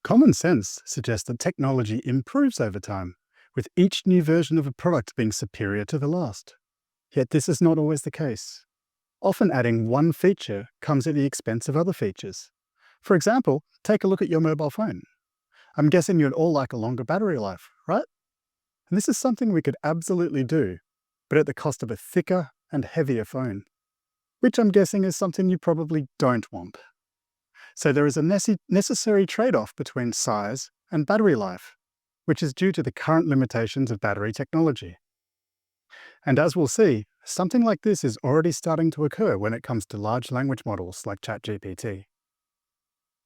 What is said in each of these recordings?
Common sense suggests that technology improves over time, with each new version of a product being superior to the last. Yet this is not always the case. Often adding one feature comes at the expense of other features. For example, take a look at your mobile phone. I'm guessing you'd all like a longer battery life, right? And this is something we could absolutely do, but at the cost of a thicker and heavier phone, which I'm guessing is something you probably don't want. So there is a necessary trade-off between size and battery life, which is due to the current limitations of battery technology. And as we'll see, something like this is already starting to occur when it comes to large language models like ChatGPT.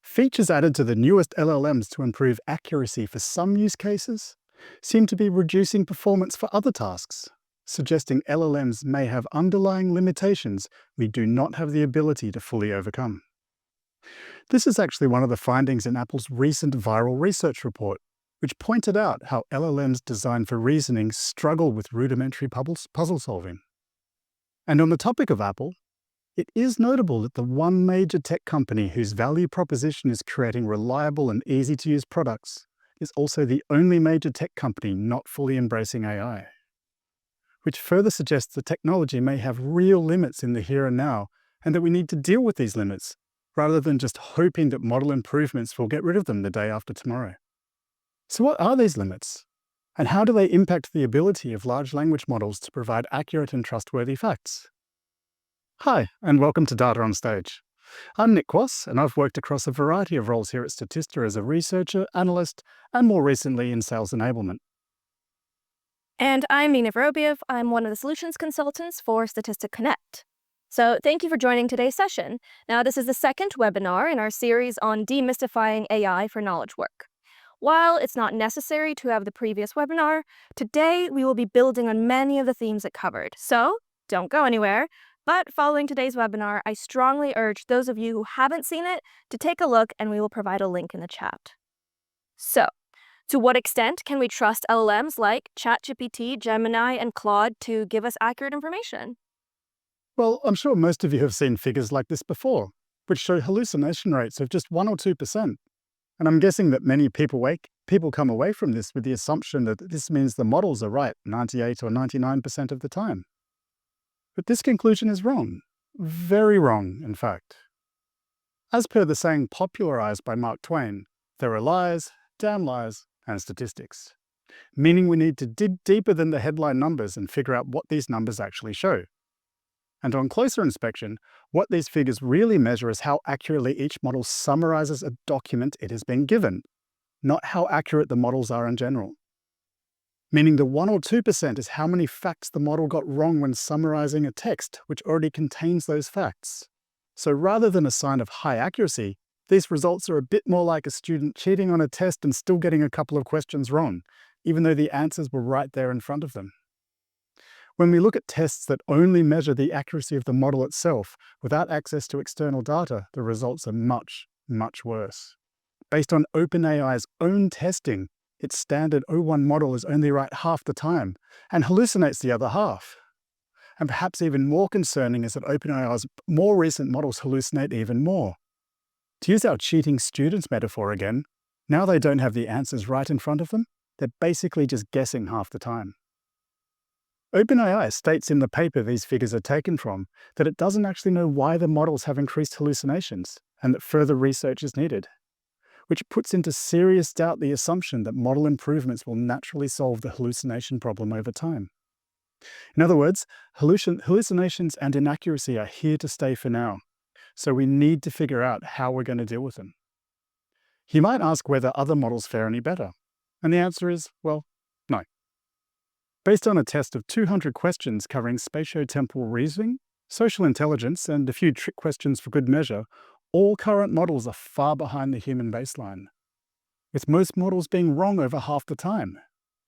Features added to the newest LLMs to improve accuracy for some use cases seem to be reducing performance for other tasks, suggesting LLMs may have underlying limitations we do not have the ability to fully overcome. This is actually one of the findings in Apple's recent viral research report, which pointed out how LLMs designed for reasoning struggle with rudimentary puzzle solving. And on the topic of Apple, it is notable that the one major tech company whose value proposition is creating reliable and easy-to-use products is also the only major tech company not fully embracing AI, which further suggests the technology may have real limits in the here and now, and that we need to deal with these limits, rather than just hoping that model improvements will get rid of them the day after tomorrow. So what are these limits? And how do they impact the ability of large language models to provide accurate and trustworthy facts? Hi, and welcome to Data on Stage. I'm Nick Quaass, and I've worked across a variety of roles here at Statista as a researcher, analyst, and more recently in sales enablement. And I'm Vorobiev. I'm one of the solutions consultants for Statista Connect. So thank you for joining today's session. Now, this is the second webinar in our series on demystifying AI for knowledge work. While it's not necessary to have the previous webinar, today we will be building on many of the themes it covered. So don't go anywhere. But following today's webinar, I strongly urge those of you who haven't seen it to take a look, and we will provide a link in the chat. So, to what extent can we trust LLMs like ChatGPT, Gemini, and Claude to give us accurate information? Well, I'm sure most of you have seen figures like this before, which show hallucination rates of just 1 or 2%. And I'm guessing that many people come away from this with the assumption that this means the models are right 98 or 99% of the time. But this conclusion is wrong. Very wrong, in fact. As per the saying popularized by Mark Twain, there are lies, damn lies, and statistics. Meaning we need to dig deeper than the headline numbers and figure out what these numbers actually show. And on closer inspection, what these figures really measure is how accurately each model summarizes a document it has been given, not how accurate the models are in general. Meaning the 1 or 2% is how many facts the model got wrong when summarizing a text which already contains those facts. So rather than a sign of high accuracy, these results are a bit more like a student cheating on a test and still getting a couple of questions wrong, even though the answers were right there in front of them. When we look at tests that only measure the accuracy of the model itself without access to external data, the results are much, much worse. Based on OpenAI's own testing, its standard O1 model is only right half the time and hallucinates the other half. And perhaps even more concerning is that OpenAI's more recent models hallucinate even more. To use our cheating students metaphor again, now they don't have the answers right in front of them, they're basically just guessing half the time. OpenAI states in the paper these figures are taken from that it doesn't actually know why the models have increased hallucinations and that further research is needed, which puts into serious doubt the assumption that model improvements will naturally solve the hallucination problem over time. In other words, hallucinations and inaccuracy are here to stay for now, so we need to figure out how we're going to deal with them. You might ask whether other models fare any better, and the answer is, well, no. Based on a test of 200 questions covering spatio-temporal reasoning, social intelligence, and a few trick questions for good measure, all current models are far behind the human baseline, with most models being wrong over half the time.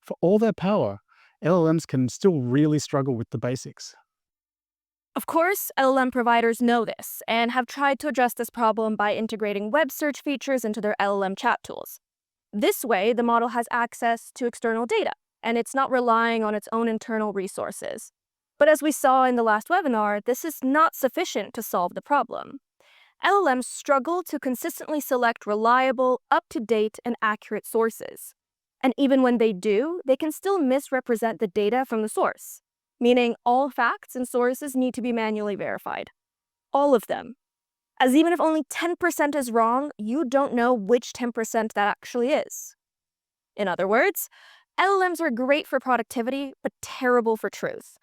For all their power, LLMs can still really struggle with the basics. Of course, LLM providers know this and have tried to address this problem by integrating web search features into their LLM chat tools. This way, the model has access to external data, and it's not relying on its own internal resources. But as we saw in the last webinar, this is not sufficient to solve the problem. LLMs struggle to consistently select reliable, up-to-date, and accurate sources. And even when they do, they can still misrepresent the data from the source, meaning all facts and sources need to be manually verified. All of them. As even if only 10% is wrong, you don't know which 10% that actually is. In other words, LLMs are great for productivity, but terrible for truth.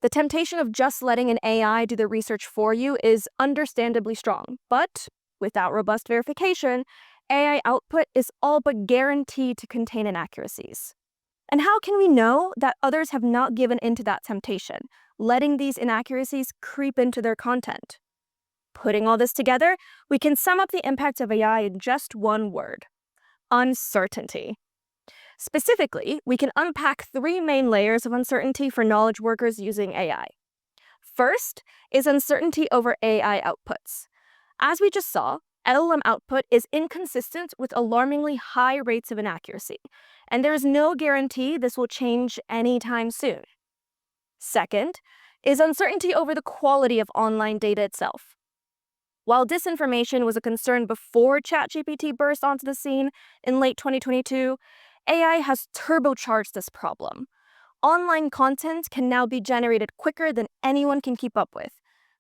The temptation of just letting an AI do the research for you is understandably strong, but without robust verification, AI output is all but guaranteed to contain inaccuracies. And how can we know that others have not given into that temptation, letting these inaccuracies creep into their content? Putting all this together, we can sum up the impact of AI in just one word: uncertainty. Specifically, we can unpack three main layers of uncertainty for knowledge workers using AI. First is uncertainty over AI outputs. As we just saw, LLM output is inconsistent with alarmingly high rates of inaccuracy, and there is no guarantee this will change anytime soon. Second is uncertainty over the quality of online data itself. While disinformation was a concern before ChatGPT burst onto the scene in late 2022, AI has turbocharged this problem. Online content can now be generated quicker than anyone can keep up with,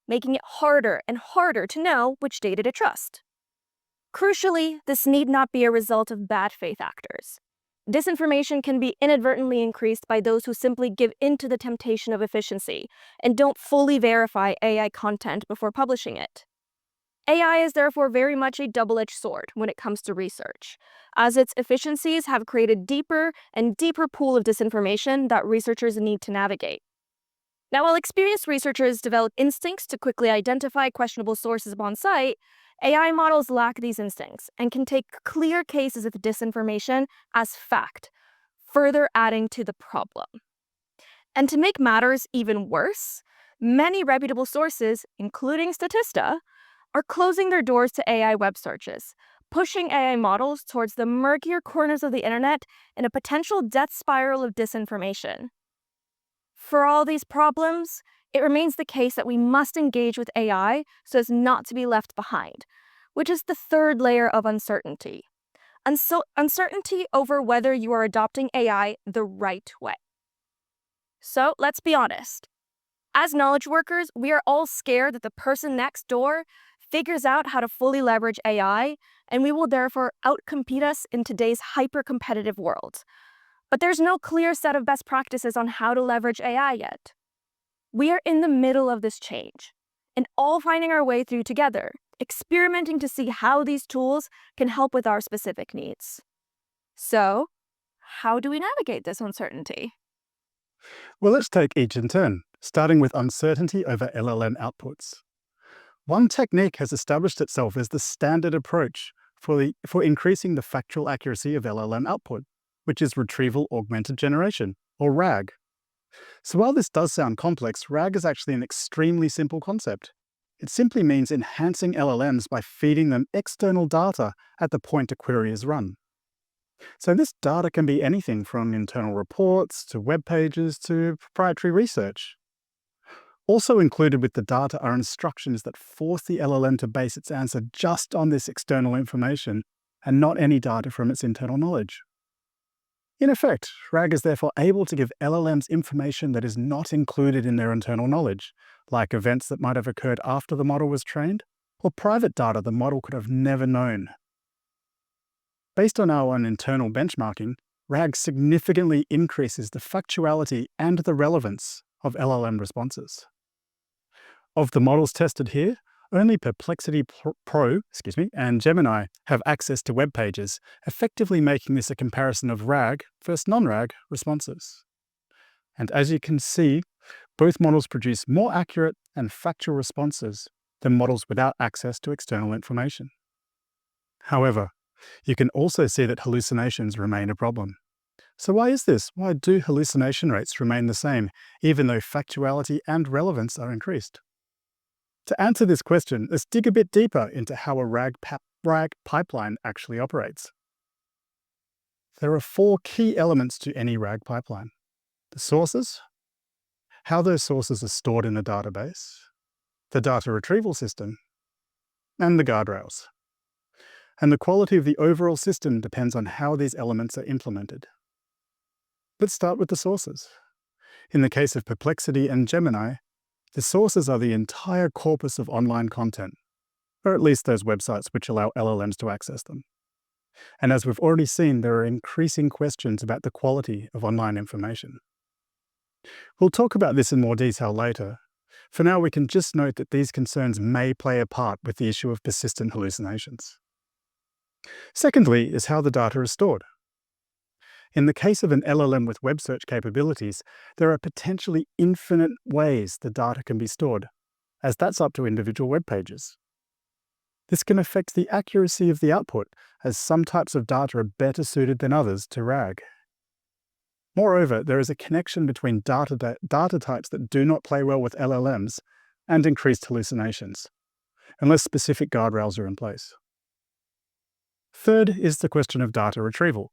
making it harder and harder to know which data to trust. Crucially, this need not be a result of bad faith actors. Disinformation can be inadvertently increased by those who simply give in to the temptation of efficiency and don't fully verify AI content before publishing it. AI is therefore very much a double-edged sword when it comes to research, as its efficiencies have created deeper and deeper pool of disinformation that researchers need to navigate. Now, while experienced researchers develop instincts to quickly identify questionable sources upon sight, AI models lack these instincts and can take clear cases of disinformation as fact, further adding to the problem. And to make matters even worse, many reputable sources, including Statista, are closing their doors to AI web searches, pushing AI models towards the murkier corners of the internet in a potential death spiral of disinformation. For all these problems, it remains the case that we must engage with AI so as not to be left behind, which is the third layer of uncertainty. Uncertainty over whether you are adopting AI the right way. So let's be honest. As knowledge workers, we are all scared that the person next door figures out how to fully leverage AI, and we will therefore outcompete us in today's hyper-competitive world. But there's no clear set of best practices on how to leverage AI yet. We are in the middle of this change, and all finding our way through together, experimenting to see how these tools can help with our specific needs. So, how do we navigate this uncertainty? Well, let's take each in turn, starting with uncertainty over LLM outputs. One technique has established itself as the standard approach for increasing the factual accuracy of LLM output, which is retrieval augmented generation, or RAG. So while this does sound complex, RAG is actually an extremely simple concept. It simply means enhancing LLMs by feeding them external data at the point a query is run. So this data can be anything from internal reports to web pages to proprietary research. Also included with the data are instructions that force the LLM to base its answer just on this external information and not any data from its internal knowledge. In effect, RAG is therefore able to give LLMs information that is not included in their internal knowledge, like events that might have occurred after the model was trained, or private data the model could have never known. Based on our own internal benchmarking, RAG significantly increases the factuality and the relevance of LLM responses. Of the models tested here, only Perplexity Pro and Gemini have access to web pages, effectively making this a comparison of RAG versus non-RAG responses. And as you can see, both models produce more accurate and factual responses than models without access to external information. However, you can also see that hallucinations remain a problem. So why is this? Why do hallucination rates remain the same, even though factuality and relevance are increased? To answer this question, let's dig a bit deeper into how a RAG pipeline actually operates. There are 4 key elements to any RAG pipeline: the sources, how those sources are stored in a database, the data retrieval system, and the guardrails. And the quality of the overall system depends on how these elements are implemented. Let's start with the sources. In the case of Perplexity and Gemini, the sources are the entire corpus of online content, or at least those websites which allow LLMs to access them. And as we've already seen, there are increasing questions about the quality of online information. We'll talk about this in more detail later. For now, we can just note that these concerns may play a part with the issue of persistent hallucinations. Secondly is how the data is stored. In the case of an LLM with web search capabilities, there are potentially infinite ways the data can be stored, as that's up to individual web pages. This can affect the accuracy of the output, as some types of data are better suited than others to RAG. Moreover, there is a connection between data types that do not play well with LLMs and increased hallucinations, unless specific guardrails are in place. Third is the question of data retrieval.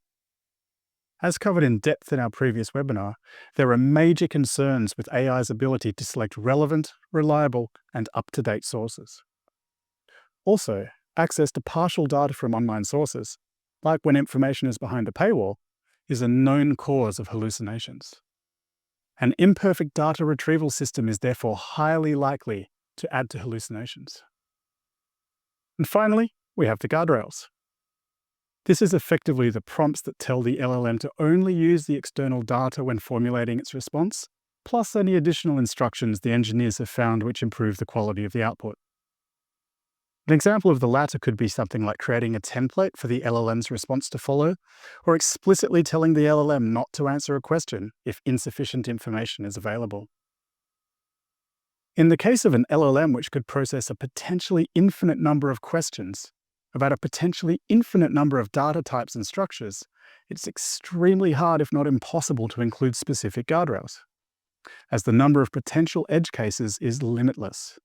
As covered in depth in our previous webinar, there are major concerns with AI's ability to select relevant, reliable, and up-to-date sources. Also, access to partial data from online sources, like when information is behind a paywall, is a known cause of hallucinations. An imperfect data retrieval system is therefore highly likely to add to hallucinations. And finally, we have the guardrails. This is effectively the prompts that tell the LLM to only use the external data when formulating its response, plus any additional instructions the engineers have found which improve the quality of the output. An example of the latter could be something like creating a template for the LLM's response to follow, or explicitly telling the LLM not to answer a question if insufficient information is available. In the case of an LLM which could process a potentially infinite number of questions about a potentially infinite number of data types and structures, it's extremely hard, if not impossible, to include specific guardrails, as the number of potential edge cases is limitless.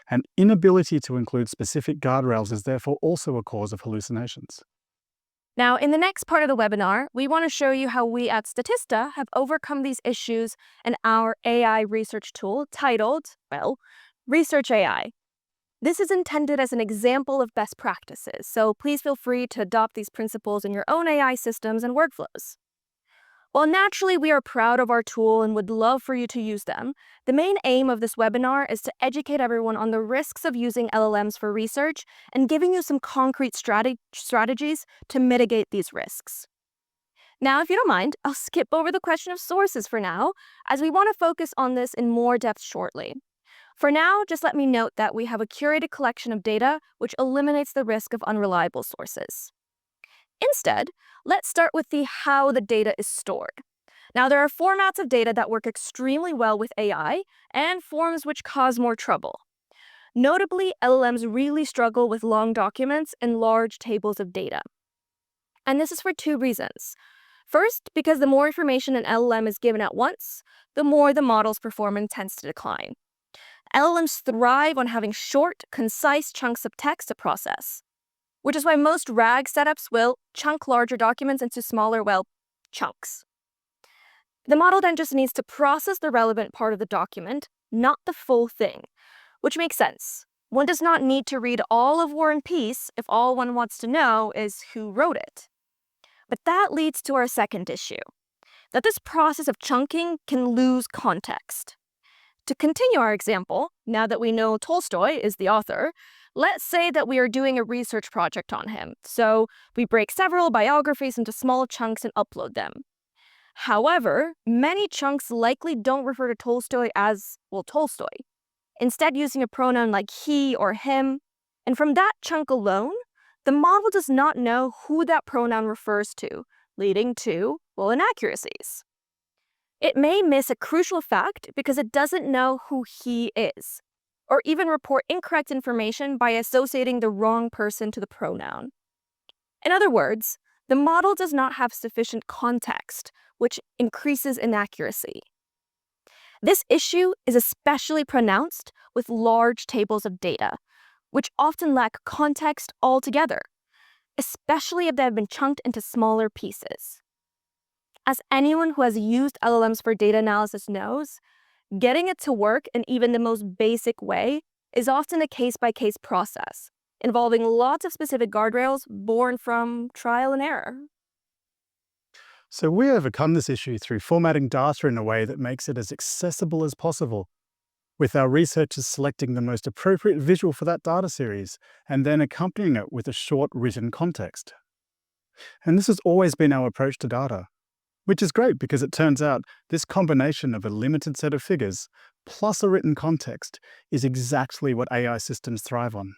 An inability to include specific guardrails is therefore also a cause of hallucinations. Now, in the next part of the webinar, we want to show you how we at Statista have overcome these issues in our AI research tool titled, Research AI. This is intended as an example of best practices, so please feel free to adopt these principles in your own AI systems and workflows. While naturally we are proud of our tool and would love for you to use them, the main aim of this webinar is to educate everyone on the risks of using LLMs for research and giving you some concrete strategies to mitigate these risks. Now, if you don't mind, I'll skip over the question of sources for now, as we want to focus on this in more depth shortly. For now, just let me note that we have a curated collection of data which eliminates the risk of unreliable sources. Instead, let's start with how the data is stored. Now, there are formats of data that work extremely well with AI and forms which cause more trouble. Notably, LLMs really struggle with long documents and large tables of data. And this is for two reasons. First, because the more information an LLM is given at once, the more the model's performance tends to decline. LLMs thrive on having short, concise chunks of text to process, which is why most RAG setups will chunk larger documents into smaller, chunks. The model then just needs to process the relevant part of the document, not the full thing, which makes sense. One does not need to read all of War and Peace if all one wants to know is who wrote it. But that leads to our second issue, that this process of chunking can lose context. To continue our example, now that we know Tolstoy is the author, let's say that we are doing a research project on him, so we break several biographies into small chunks and upload them. However, many chunks likely don't refer to Tolstoy as, Tolstoy, instead using a pronoun like he or him, and from that chunk alone, the model does not know who that pronoun refers to, leading to, inaccuracies. It may miss a crucial fact because it doesn't know who he is, or even report incorrect information by associating the wrong person to the pronoun. In other words, the model does not have sufficient context, which increases inaccuracy. This issue is especially pronounced with large tables of data, which often lack context altogether, especially if they have been chunked into smaller pieces. As anyone who has used LLMs for data analysis knows, getting it to work in even the most basic way is often a case-by-case process, involving lots of specific guardrails born from trial and error. So we overcome this issue through formatting data in a way that makes it as accessible as possible, with our researchers selecting the most appropriate visual for that data series and then accompanying it with a short written context. And this has always been our approach to data, which is great because it turns out this combination of a limited set of figures plus a written context is exactly what AI systems thrive on.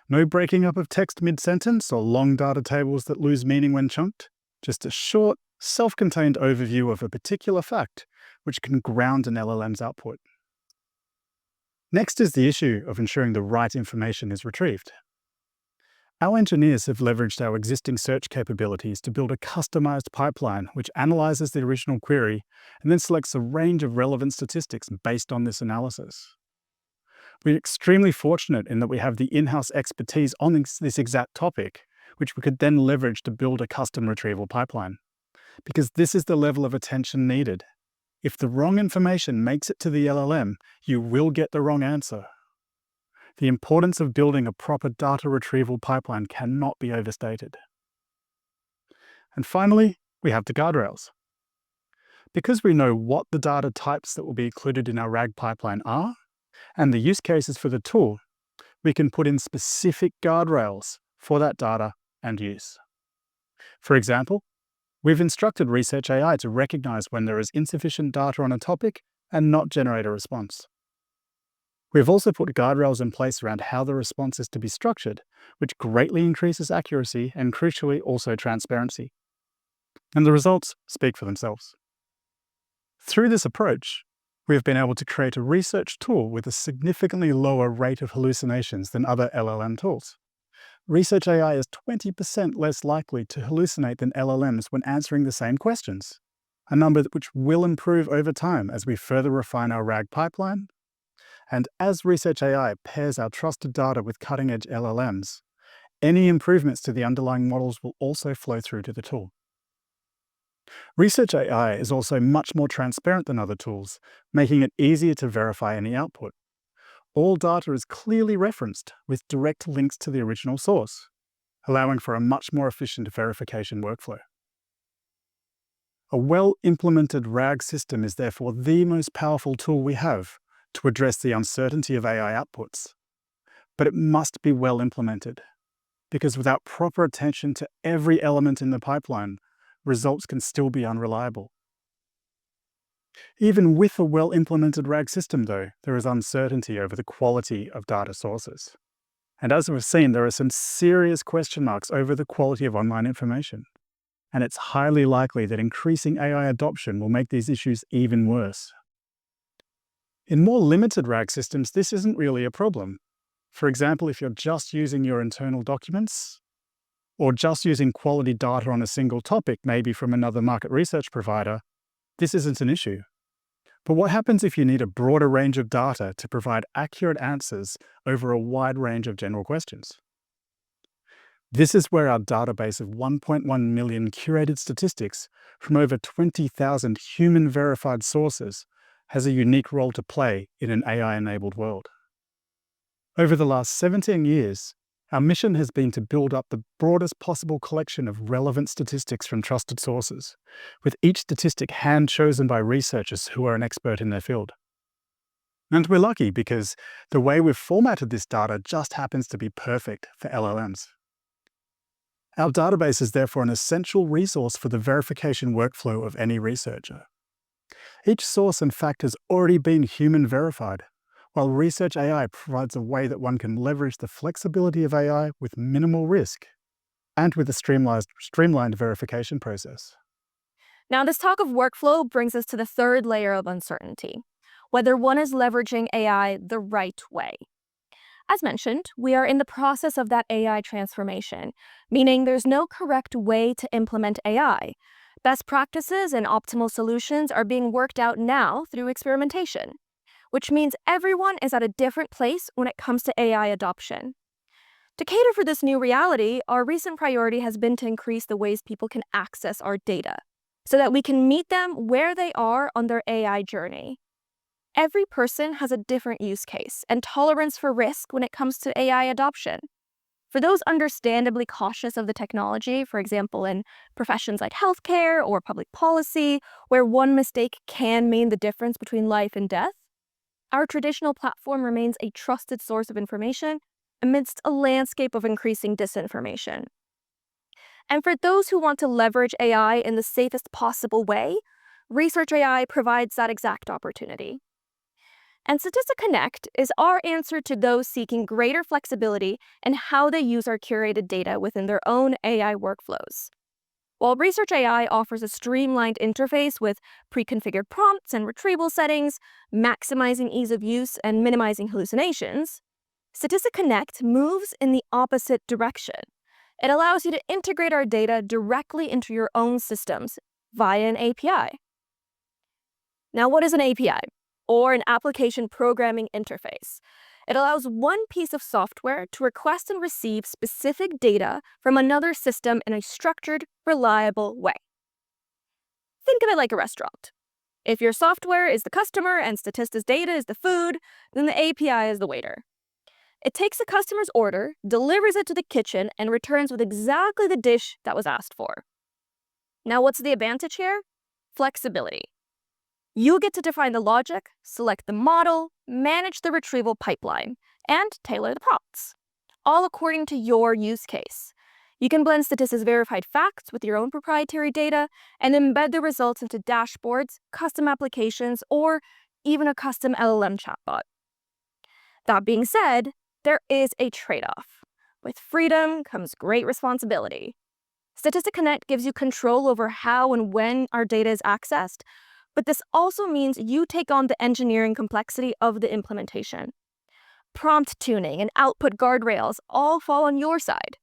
No breaking up of text mid-sentence or long data tables that lose meaning when chunked, just a short, self-contained overview of a particular fact, which can ground an LLM's output. Next is the issue of ensuring the right information is retrieved. Our engineers have leveraged our existing search capabilities to build a customized pipeline which analyzes the original query and then selects a range of relevant statistics based on this analysis. We're extremely fortunate in that we have the in-house expertise on this exact topic, which we could then leverage to build a custom retrieval pipeline. Because this is the level of attention needed. If the wrong information makes it to the LLM, you will get the wrong answer. The importance of building a proper data retrieval pipeline cannot be overstated. And finally, we have the guardrails. Because we know what the data types that will be included in our RAG pipeline are, and the use cases for the tool, we can put in specific guardrails for that data and use. For example, we've instructed Research AI to recognize when there is insufficient data on a topic and not generate a response. We've also put guardrails in place around how the response is to be structured, which greatly increases accuracy and, crucially, also transparency. And the results speak for themselves. Through this approach, we have been able to create a research tool with a significantly lower rate of hallucinations than other LLM tools. Research AI is 20% less likely to hallucinate than LLMs when answering the same questions, a number which will improve over time as we further refine our RAG pipeline. And as Research AI pairs our trusted data with cutting-edge LLMs, any improvements to the underlying models will also flow through to the tool. Research AI is also much more transparent than other tools, making it easier to verify any output. All data is clearly referenced with direct links to the original source, allowing for a much more efficient verification workflow. A well-implemented RAG system is therefore the most powerful tool we have to address the uncertainty of AI outputs. But it must be well implemented, because without proper attention to every element in the pipeline, results can still be unreliable. Even with a well-implemented RAG system, though, there is uncertainty over the quality of data sources. And as we've seen, there are some serious question marks over the quality of online information. And it's highly likely that increasing AI adoption will make these issues even worse. In more limited RAG systems, this isn't really a problem. For example, if you're just using your internal documents, or just using quality data on a single topic, maybe from another market research provider, this isn't an issue. But what happens if you need a broader range of data to provide accurate answers over a wide range of general questions? This is where our database of 1.1 million curated statistics from over 20,000 human-verified sources has a unique role to play in an AI-enabled world. Over the last 17 years, our mission has been to build up the broadest possible collection of relevant statistics from trusted sources, with each statistic hand-chosen by researchers who are an expert in their field. And we're lucky because the way we've formatted this data just happens to be perfect for LLMs. Our database is therefore an essential resource for the verification workflow of any researcher. Each source and fact has already been human verified, while Research AI provides a way that one can leverage the flexibility of AI with minimal risk and with a streamlined verification process. Now, this talk of workflow brings us to the third layer of uncertainty, whether one is leveraging AI the right way. As mentioned, we are in the process of that AI transformation, meaning there's no correct way to implement AI. Best practices and optimal solutions are being worked out now through experimentation, which means everyone is at a different place when it comes to AI adoption. To cater for this new reality, our recent priority has been to increase the ways people can access our data, so that we can meet them where they are on their AI journey. every person has a different use case and tolerance for risk when it comes to AI adoption. For those understandably cautious of the technology, for example, in professions like healthcare or public policy, where one mistake can mean the difference between life and death, our traditional platform remains a trusted source of information amidst a landscape of increasing disinformation. And for those who want to leverage AI in the safest possible way, Research AI provides that exact opportunity. And Statista Connect is our answer to those seeking greater flexibility in how they use our curated data within their own AI workflows. While Research AI offers a streamlined interface with pre-configured prompts and retrieval settings, maximizing ease of use and minimizing hallucinations, Statista Connect moves in the opposite direction. It allows you to integrate our data directly into your own systems via an API. Now, what is an API, or an application programming interface? It allows one piece of software to request and receive specific data from another system in a structured, reliable way. Think of it like a restaurant. If your software is the customer and Statista's data is the food, then the API is the waiter. It takes the customer's order, delivers it to the kitchen, and returns with exactly the dish that was asked for. Now, what's the advantage here? Flexibility. You get to define the logic, select the model, manage the retrieval pipeline, and tailor the prompts, all according to your use case. You can blend Statista's verified facts with your own proprietary data and embed the results into dashboards, custom applications, or even a custom LLM chatbot. That being said, there is a trade-off. With freedom comes great responsibility. Statista Connect gives you control over how and when our data is accessed, but this also means you take on the engineering complexity of the implementation. Prompt tuning and output guardrails all fall on your side.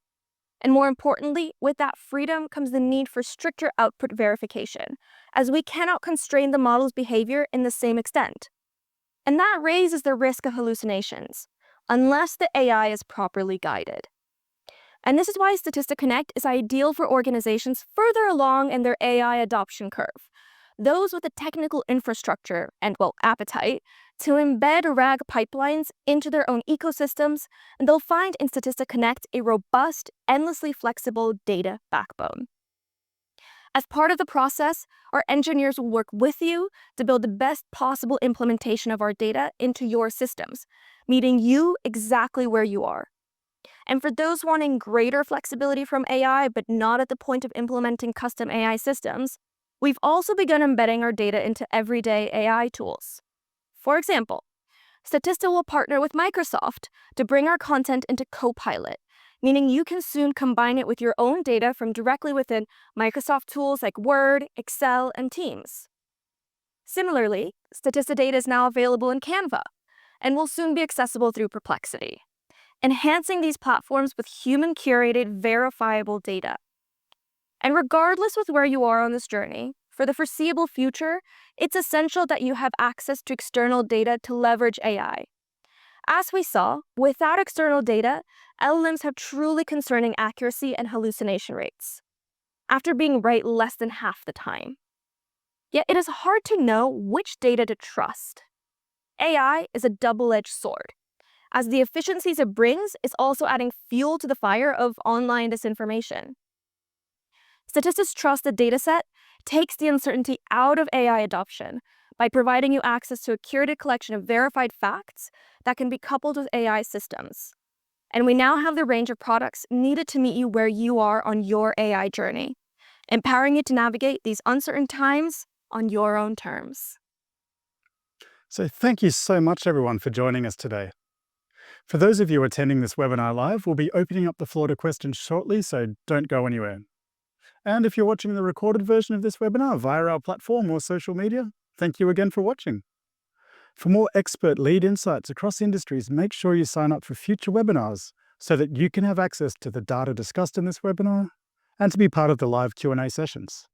And more importantly, with that freedom comes the need for stricter output verification, as we cannot constrain the model's behavior in the same extent. And that raises the risk of hallucinations, unless the AI is properly guided. And this is why Statista Connect is ideal for organizations further along in their AI adoption curve, those with the technical infrastructure and, appetite to embed RAG pipelines into their own ecosystems, and they'll find in Statista Connect a robust, endlessly flexible data backbone. As part of the process, our engineers will work with you to build the best possible implementation of our data into your systems, meeting you exactly where you are. And for those wanting greater flexibility from AI but not at the point of implementing custom AI systems, we've also begun embedding our data into everyday AI tools. For example, Statista will partner with Microsoft to bring our content into Copilot, meaning you can soon combine it with your own data from directly within Microsoft tools like Word, Excel, and Teams. Similarly, Statista data is now available in Canva and will soon be accessible through Perplexity, enhancing these platforms with human-curated, verifiable data. And regardless with where you are on this journey, for the foreseeable future, it's essential that you have access to external data to leverage AI. As we saw, without external data, LLMs have truly concerning accuracy and hallucination rates, after being right less than half the time. Yet it is hard to know which data to trust. AI is a double-edged sword, as the efficiencies it brings is also adding fuel to the fire of online disinformation. Statista's trusted dataset takes the uncertainty out of AI adoption by providing you access to a curated collection of verified facts that can be coupled with AI systems. And we now have the range of products needed to meet you where you are on your AI journey, empowering you to navigate these uncertain times on your own terms. So thank you so much, everyone, for joining us today. For those of you attending this webinar live, we'll be opening up the floor to questions shortly, so don't go anywhere. And if you're watching the recorded version of this webinar via our platform or social media, thank you again for watching. For more expert lead insights across industries, make sure you sign up for future webinars so that you can have access to the data discussed in this webinar and to be part of the live Q&A sessions.